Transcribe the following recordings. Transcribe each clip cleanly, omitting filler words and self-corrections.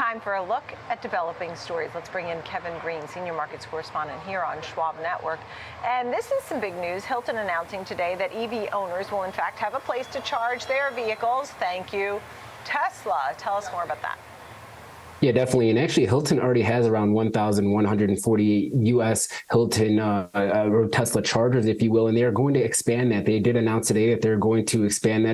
Time for a look at developing stories. Let's bring in Kevin Green, senior markets correspondent here on Schwab Network. And this is some big news. Hilton announcing today that EV owners will in fact have a place to charge their vehicles. Thank you, Tesla. Tell us more about that. Yeah, definitely. And actually, Hilton already has around 1,148 U.S. Hilton or Tesla chargers, if you will, and they are going to expand that. They did announce today that they're going to expand that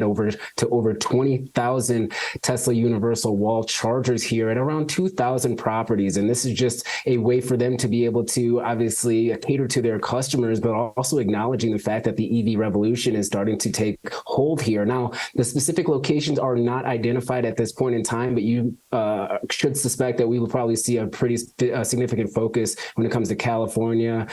to over 20,000 Tesla universal wall chargers here at around 2,000 properties. And this is just a way for them to be able to obviously cater to their customers, but also acknowledging the fact that the EV revolution is starting to take hold here. Now, the specific locations are not identified at this point in time, but you should suspect that we will probably see a pretty significant focus when it comes to California,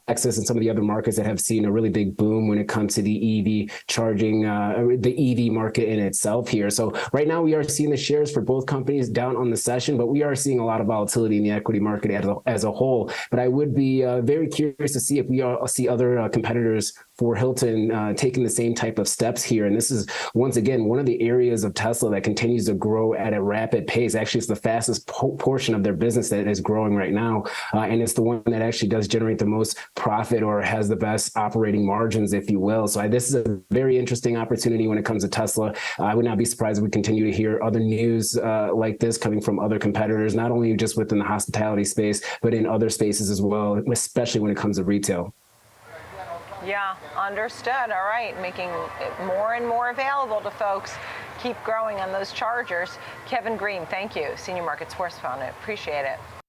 Texas, and some of the other markets that have seen a really big boom when it comes to the EV charging, the EV market in itself here. So right now we are seeing the shares for both companies down on the session, but we are seeing a lot of volatility in the equity market as a whole. But I would be very curious to see if we see other competitors for Hilton taking the same type of steps here. And this is, once again, one of the areas of Tesla that continues to grow at a rapid pace. Actually, it's the fastest portion of their business that is growing right now. And it's the one that actually does generate the most profit or has the best operating margins, if you will. So this is a very interesting opportunity when it comes to Tesla. I would not be surprised if we continue to hear other news like this coming from other competitors, not only just within the hospitality space, but in other spaces as well, especially when it comes to retail. Yeah, understood. All right, making it more and more available to folks. Keep growing on those chargers. Kevin Green, thank you. Senior markets correspondent. Appreciate it.